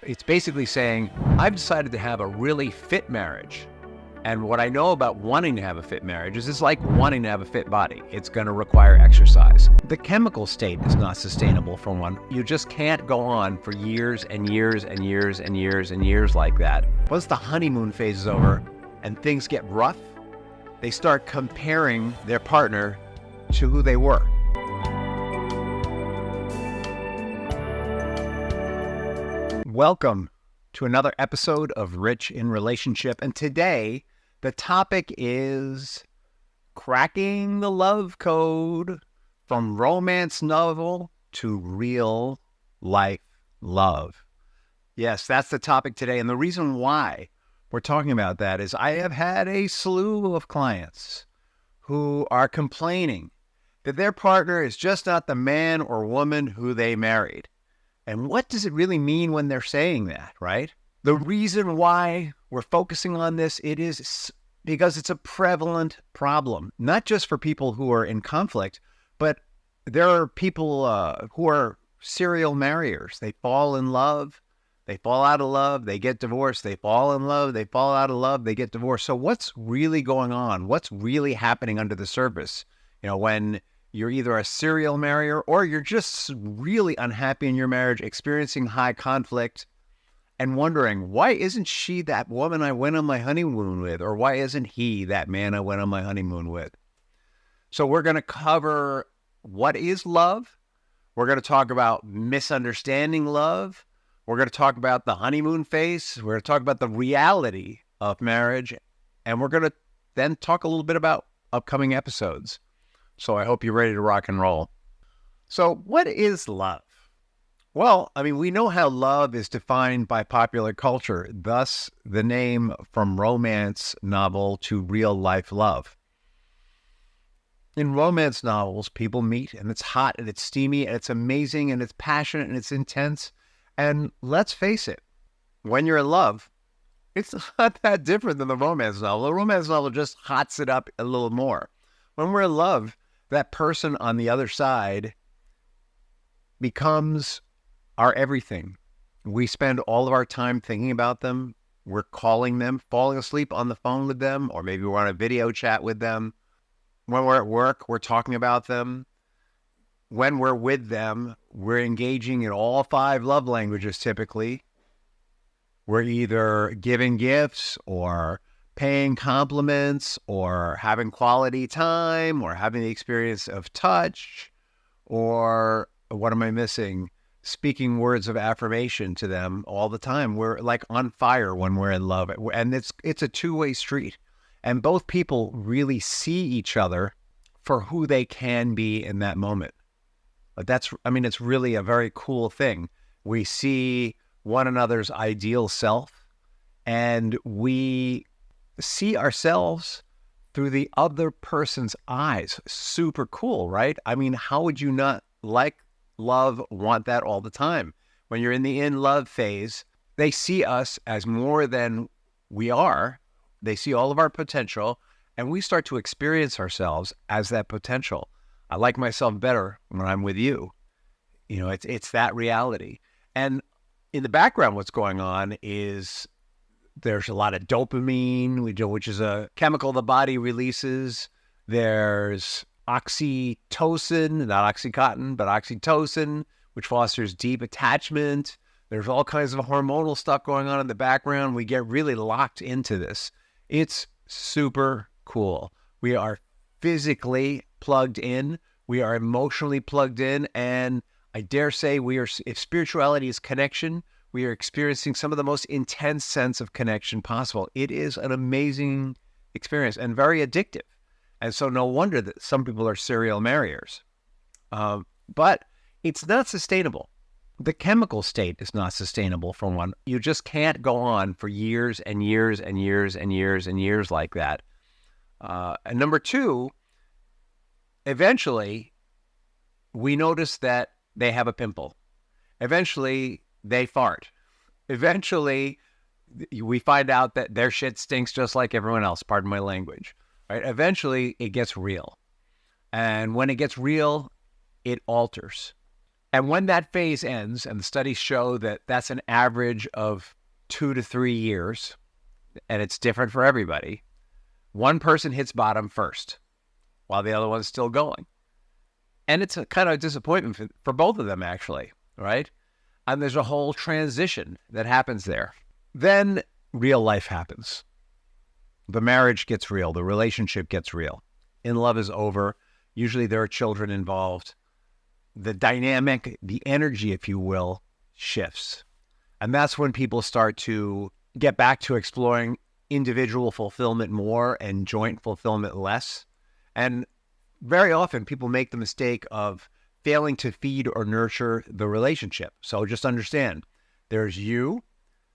It's basically saying, I've decided to have a really fit marriage. And what I know about wanting to have a fit marriage is it's like wanting to have a fit body. It's going to require exercise. The chemical state is not sustainable for one. You just can't go on for years and years and years and years and years like that. Once the honeymoon phase is over and things get rough, they start comparing their partner to who they were. Welcome to another episode of Rich in Relationship. And today, the topic is cracking the love code from romance novel to real life love. Yes, that's the topic today. And the reason why we're talking about that is I have had a slew of clients who are complaining that their partner is just not the man or woman who they married. And what does it really mean when they're saying that, right? The reason why we're focusing on this, it is because it's a prevalent problem, not just for people who are in conflict, but there are people who are serial marriers. They fall in love, they fall out of love, they get divorced, they fall in love, they fall out of love, they get divorced. So what's really going on? What's really happening under the surface? When you're either a serial marrier or you're just really unhappy in your marriage, experiencing high conflict and wondering, why isn't she that woman I went on my honeymoon with? Or why isn't he that man I went on my honeymoon with? So we're going to cover what is love. We're going to talk about misunderstanding love. We're going to talk about the honeymoon phase. We're going to talk about the reality of marriage. And we're going to then talk a little bit about upcoming episodes. So I hope you're ready to rock and roll. So what is love? Well, we know how love is defined by popular culture, thus the name from romance novel to real life love. In romance novels, people meet and it's hot and it's steamy and it's amazing and it's passionate and it's intense. And let's face it, when you're in love, it's not that different than the romance novel. The romance novel just hots it up a little more. When we're in love, that person on the other side becomes our everything. We spend all of our time thinking about them. We're calling them, falling asleep on the phone with them, or maybe we're on a video chat with them. When we're at work, we're talking about them. When we're with them, we're engaging in all 5 love languages typically. We're either giving gifts or paying compliments or having quality time or having the experience of touch, or what am I missing? Speaking words of affirmation to them all the time. We're like on fire when we're in love. And it's a two-way street. And both people really see each other for who they can be in that moment. It's really a very cool thing. We see one another's ideal self and we see ourselves through the other person's eyes. Super cool, right? How would you not want that all the time? When you're in the in-love phase, they see us as more than we are. They see all of our potential, and we start to experience ourselves as that potential. I like myself better when I'm with you. It's that reality. And in the background, what's going on is there's a lot of dopamine, which is a chemical the body releases. There's oxytocin, not Oxycontin, but oxytocin, which fosters deep attachment. There's all kinds of hormonal stuff going on in the background. We get really locked into this. It's super cool. We are physically plugged in. We are emotionally plugged in. And I dare say if spirituality is connection, we are experiencing some of the most intense sense of connection possible. It is an amazing experience and very addictive. And so no wonder that some people are serial marriers. But it's not sustainable. The chemical state is not sustainable for one. You just can't go on for years and years and years and years and years like that. And number 2, eventually, we notice that they have a pimple. Eventually, they fart. Eventually, we find out that their shit stinks just like everyone else, pardon my language. Right? Eventually, it gets real. And when it gets real, it alters. And when that phase ends, and the studies show that that's an average of 2 to 3 years, and it's different for everybody, one person hits bottom first while the other one's still going. And it's a kind of disappointment for both of them, actually, right? And there's a whole transition that happens there. Then real life happens. The marriage gets real. The relationship gets real. In love is over. Usually there are children involved. The dynamic, the energy, if you will, shifts. And that's when people start to get back to exploring individual fulfillment more and joint fulfillment less. And very often people make the mistake of failing to feed or nurture the relationship. So just understand, there's you,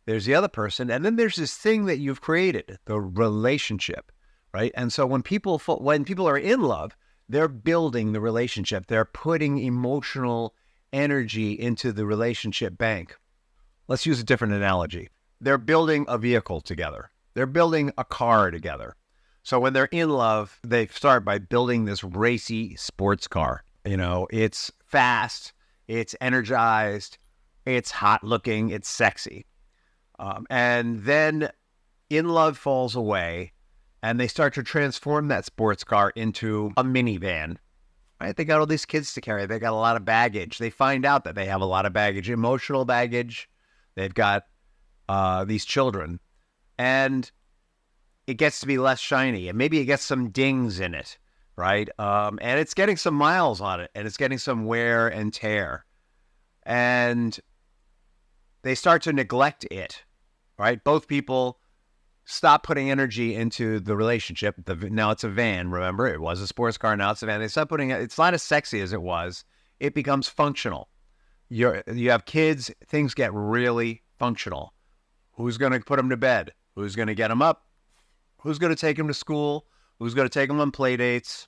there's the other person, and then there's this thing that you've created, the relationship, right? And so when people are in love, they're building the relationship. They're putting emotional energy into the relationship bank. Let's use a different analogy. They're building a vehicle together. They're building a car together. So when they're in love, they start by building this racy sports car. You know, it's fast, it's energized, it's hot looking, it's sexy. And then in love falls away, and they start to transform that sports car into a minivan, right? They got all these kids to carry. They got a lot of baggage. They find out that they have a lot of baggage, emotional baggage. They've got these children, and it gets to be less shiny, and maybe it gets some dings in it, right? And it's getting some miles on it, and it's getting some wear and tear. And they start to neglect it, right? Both people stop putting energy into the relationship. Now it's a van, remember? It was a sports car, now it's a van. They stop putting it, it's not as sexy as it was. It becomes functional. You have kids, things get really functional. Who's going to put them to bed? Who's going to get them up? Who's going to take them to school? Who's going to take them on play dates?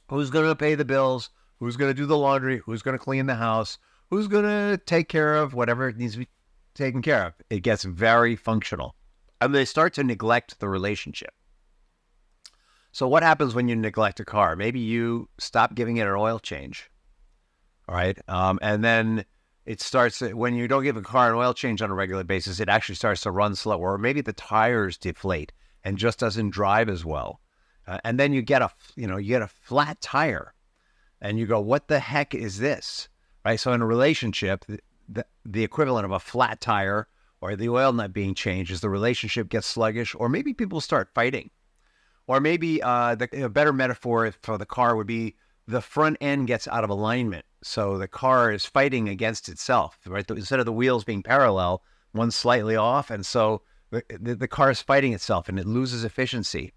Who's going to pay the bills? Who's going to do the laundry? Who's going to clean the house? Who's going to take care of whatever it needs to be taken care of? It gets very functional. And they start to neglect the relationship. So what happens when you neglect a car? Maybe you stop giving it an oil change, all right? And then it starts, when you don't give a car an oil change on a regular basis, it actually starts to run slower, or maybe the tires deflate and just doesn't drive as well. And then you get a flat tire, and you go, what the heck is this, right? So in a relationship, the equivalent of a flat tire or the oil not being changed is the relationship gets sluggish, or maybe people start fighting. Or maybe a better metaphor for the car would be the front end gets out of alignment. So the car is fighting against itself, right? Instead of the wheels being parallel, one's slightly off. And so the car is fighting itself, and it loses efficiency,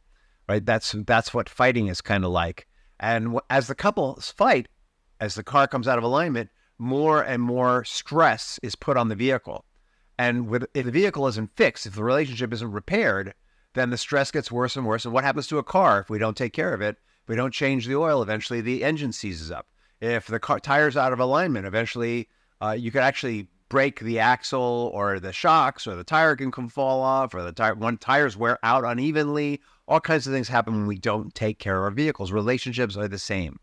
right? That's what fighting is kind of like. And as the couples fight, as the car comes out of alignment, more and more stress is put on the vehicle. And if the vehicle isn't fixed, if the relationship isn't repaired, then the stress gets worse and worse. And what happens to a car if we don't take care of it? If we don't change the oil, eventually the engine seizes up. If the car tire's out of alignment, eventually you could actually break the axle or the shocks, or the tire can fall off, or the tires wear out unevenly. All kinds of things happen when we don't take care of our vehicles. Relationships are the same.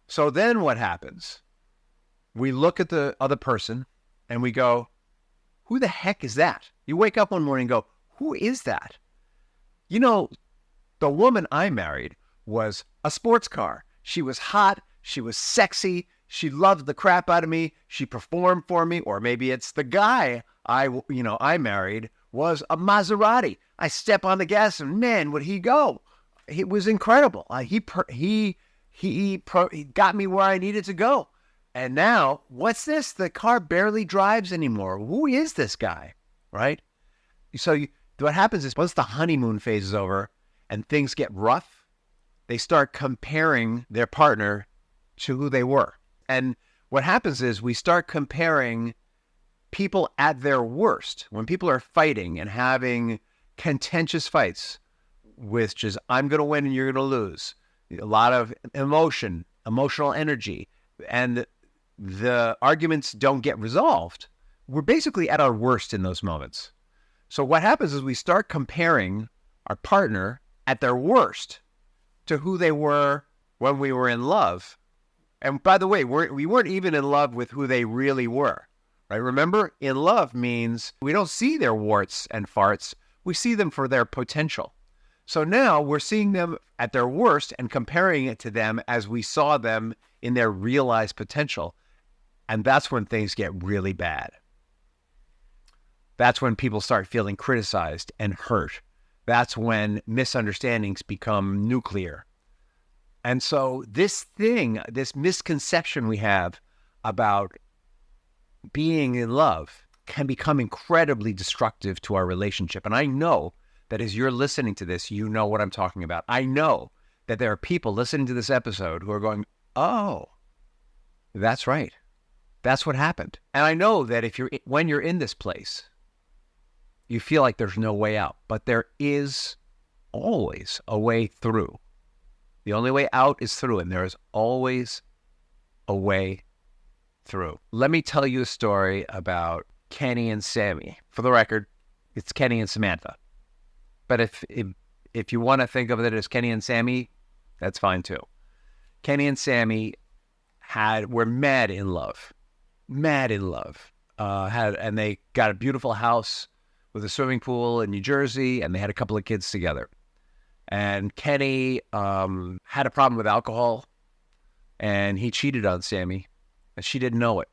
So then what happens? We look at the other person and we go, who the heck is that? You wake up one morning and go, who is that? You know, the woman I married was a sports car. She was hot. She was sexy. She loved the crap out of me. She performed for me. Or maybe it's the guy I married was a Maserati. I step on the gas and man, would he go? It was incredible. He got me where I needed to go. And now, what's this? The car barely drives anymore. Who is this guy, right? So what happens is once the honeymoon phase is over and things get rough, they start comparing their partner to who they were. And what happens is we start comparing people at their worst. When people are fighting and having contentious fights, which is I'm going to win and you're going to lose, a lot of emotional energy, and the arguments don't get resolved, we're basically at our worst in those moments. So what happens is we start comparing our partner at their worst to who they were when we were in love. And by the way, we weren't even in love with who they really were, right? Remember, in love means we don't see their warts and farts. We see them for their potential. So now we're seeing them at their worst and comparing it to them as we saw them in their realized potential. And that's when things get really bad. That's when people start feeling criticized and hurt. That's when misunderstandings become nuclear. And so this misconception we have about being in love can become incredibly destructive to our relationship. And I know that as you're listening to this, you know what I'm talking about. I know that there are people listening to this episode who are going, oh, that's right. That's what happened. And I know that when you're in this place, you feel like there's no way out, but there is always a way through. The only way out is through, and there is always a way through. Let me tell you a story about Kenny and Sammy. For the record, it's Kenny and Samantha. But if you want to think of it as Kenny and Sammy, that's fine too. Kenny and Sammy were mad in love. And they got a beautiful house with a swimming pool in New Jersey, and they had a couple of kids together. And Kenny had a problem with alcohol, and he cheated on Sammy, and she didn't know it.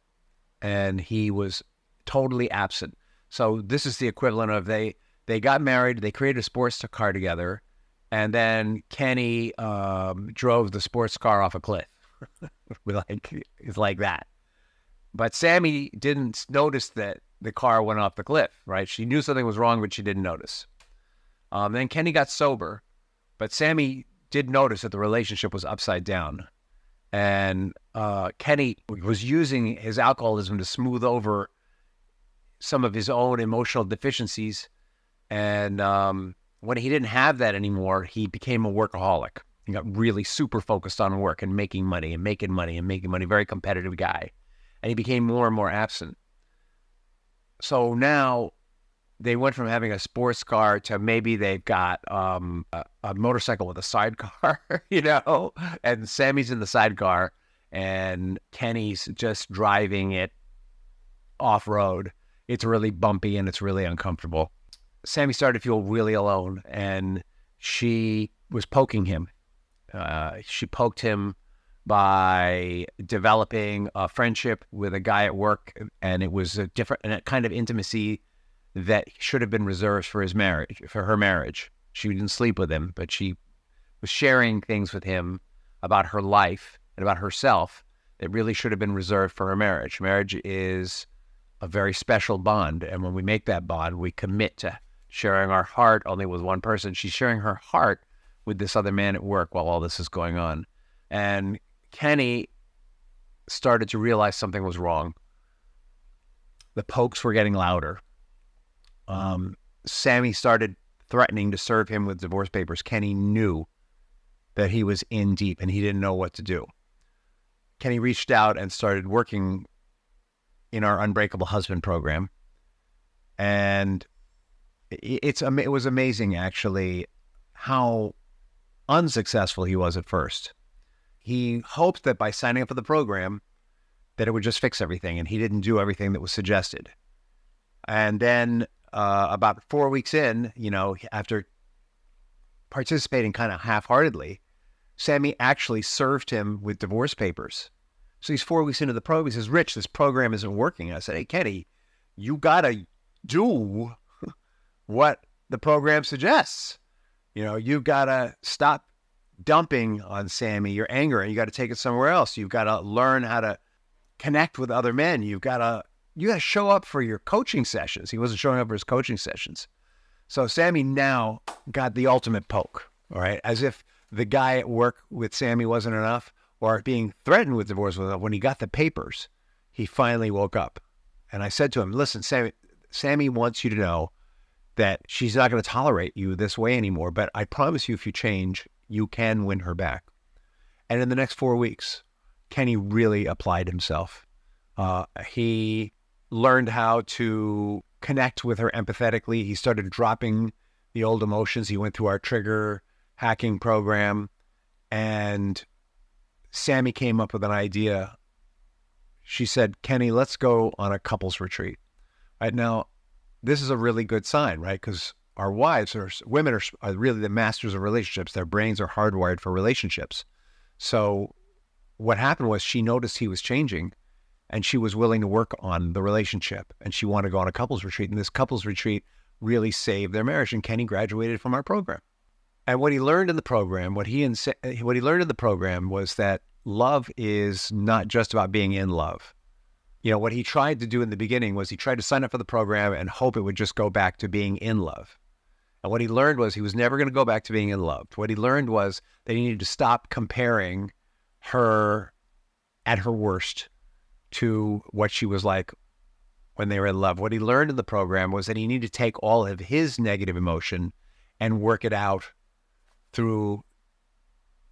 And he was totally absent. So this is the equivalent of they got married, they created a sports car together, and then Kenny drove the sports car off a cliff. It's like that. But Sammy didn't notice that the car went off the cliff, right? She knew something was wrong, but she didn't notice. Then Kenny got sober, but Sammy did notice that the relationship was upside down. And Kenny was using his alcoholism to smooth over some of his own emotional deficiencies. And when he didn't have that anymore, he became a workaholic. He got really super focused on work and making money. Very competitive guy. And he became more and more absent. So now they went from having a sports car to maybe they've got a motorcycle with a sidecar, and Sammy's in the sidecar and Kenny's just driving it off-road. It's really bumpy and it's really uncomfortable. Sammy started to feel really alone, and she was poking him. She poked him by developing a friendship with a guy at work, and it was a kind of intimacy that should have been reserved for her marriage. She didn't sleep with him, but she was sharing things with him about her life and about herself that really should have been reserved for her marriage. Marriage is a very special bond, and when we make that bond, we commit to sharing our heart only with one person. She's sharing her heart with this other man at work while all this is going on. And Kenny started to realize something was wrong. The pokes were getting louder. Sammy started threatening to serve him with divorce papers. Kenny knew that he was in deep and he didn't know what to do. Kenny reached out and started working in our Unbreakable Husband program. And it was amazing, actually, how unsuccessful he was at first. He hoped that by signing up for the program that it would just fix everything, and he didn't do everything that was suggested. And then about 4 weeks in, after participating kind of half-heartedly, Sammy actually served him with divorce papers. So he's 4 weeks into the program. He says, Rich, this program isn't working. I said, hey, Kenny, you got to do what the program suggests. You've got to stop dumping on Sammy your anger, and you got to take it somewhere else. You've got to learn how to connect with other men. You got to show up for your coaching sessions. He wasn't showing up for his coaching sessions. So Sammy now got the ultimate poke, all right? As if the guy at work with Sammy wasn't enough, or being threatened with divorce was enough. When he got the papers, he finally woke up. And I said to him, listen, Sammy wants you to know that she's not going to tolerate you this way anymore, but I promise you, if you change, you can win her back. And in the next 4 weeks, Kenny really applied himself. He learned how to connect with her empathetically. He started dropping the old emotions. He went through our trigger hacking program, and Sammy came up with an idea. She said, Kenny, let's go on a couples retreat. Right now, this is a really good sign, right? Because our women are really the masters of relationships. Their brains are hardwired for relationships. So what happened was she noticed he was changing and she was willing to work on the relationship and she wanted to go on a couples retreat. And this couples retreat really saved their marriage. And Kenny graduated from our program. And what he learned in the program, what he learned in the program was that love is not just about being in love. You know, what he tried to do in the beginning was he tried to sign up for the program and hope it would just go back to being in love. And what he learned was he was never going to go back to being in love. What he learned was that he needed to stop comparing her at her worst to what she was like when they were in love. What he learned in the program was that he needed to take all of his negative emotion and work it out through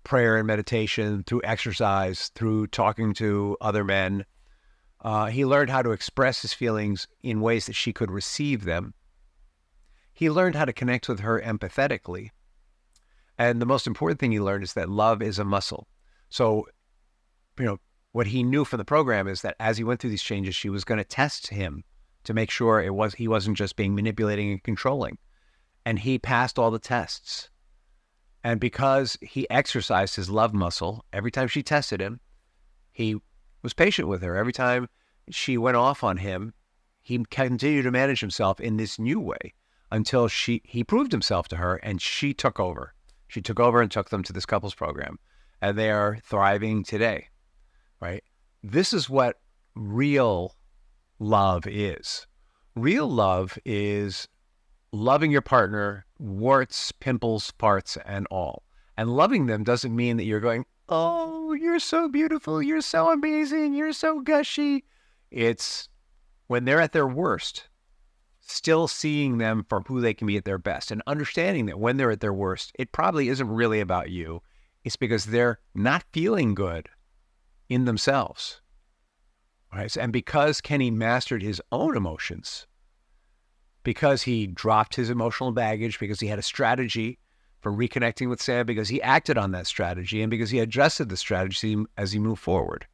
prayer and meditation, through exercise, through talking to other men. He learned how to express his feelings in ways that she could receive them. He learned how to connect with her empathetically. And the most important thing he learned is that love is a muscle. So, you know, what he knew from the program is that as he went through these changes, she was going to test him to make sure he wasn't just being manipulating and controlling. And he passed all the tests. And because he exercised his love muscle, every time she tested him, he was patient with her. Every time she went off on him, he continued to manage himself in this new way until he proved himself to her and she took over. She took over and took them to this couples program. And they are thriving today, right? This is what real love is. Real love is loving your partner, warts, pimples, parts, and all. And loving them doesn't mean that you're going, oh, you're so beautiful, you're so amazing, you're so gushy. It's when they're at their worst, still seeing them for who they can be at their best and understanding that when they're at their worst, it probably isn't really about you. It's because they're not feeling good in themselves. Right? And because Kenny mastered his own emotions, because he dropped his emotional baggage, because he had a strategy for reconnecting with Sam, because he acted on that strategy, and because he adjusted the strategy as he moved forward,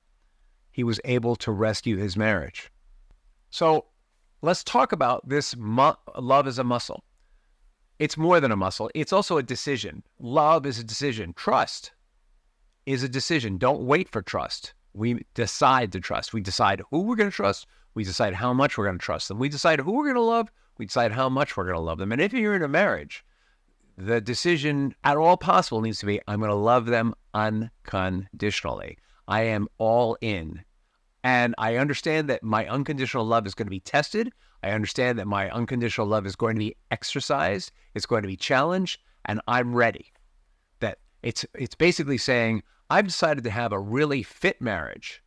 he was able to rescue his marriage. So let's talk about this love as a muscle. It's more than a muscle. It's also a decision. Love is a decision. Trust is a decision. Don't wait for trust. We decide to trust. We decide who we're going to trust. We decide how much we're going to trust them. We decide who we're going to love. We decide how much we're going to love them. And if you're in a marriage, the decision at all possible needs to be, I'm going to love them unconditionally. I am all in. And I understand that my unconditional love is going to be tested. I understand that my unconditional love is going to be exercised. It's going to be challenged. And I'm ready. That it's basically saying, I've decided to have a really fit marriage.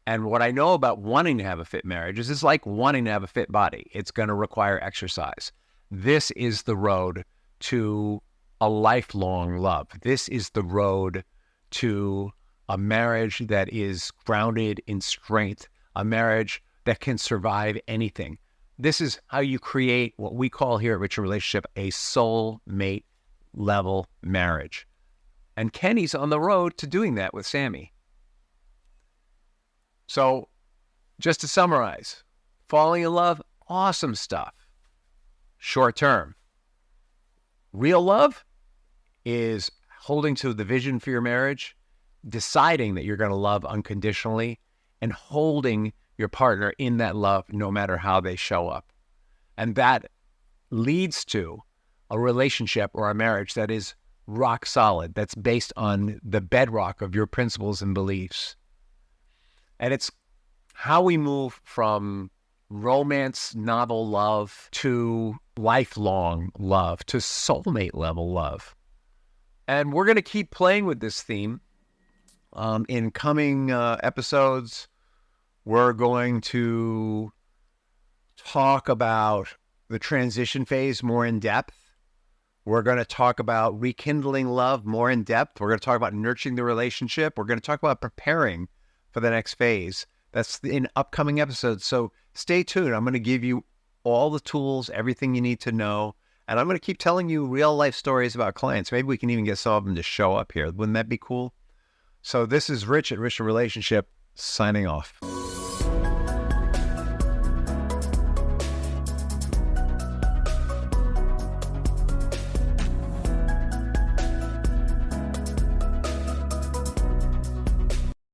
And what I know about wanting to have a fit marriage is it's like wanting to have a fit body. It's going to require exercise. This is the road to a lifelong love. This is the road to a marriage that is grounded in strength, a marriage that can survive anything. This is how you create what we call here at Richer Relationship a soulmate level marriage. And Kenny's on the road to doing that with Sammy. So just to summarize, falling in love, awesome stuff. Short term. Real love is holding to the vision for your marriage, deciding that you're going to love unconditionally, and holding your partner in that love no matter how they show up. And that leads to a relationship or a marriage that is rock solid, that's based on the bedrock of your principles and beliefs. And it's how we move from romance novel love to lifelong love, to soulmate level love. And we're going to keep playing with this theme. In coming episodes, we're going to talk about the transition phase more in depth. We're going to talk about rekindling love more in depth. We're going to talk about nurturing the relationship. We're going to talk about preparing for the next phase. That's in upcoming episodes. So stay tuned. I'm going to give you all the tools, everything you need to know. And I'm going to keep telling you real life stories about clients. Maybe we can even get some of them to show up here. Wouldn't that be cool? So this is Rich at Rich in Relationship signing off.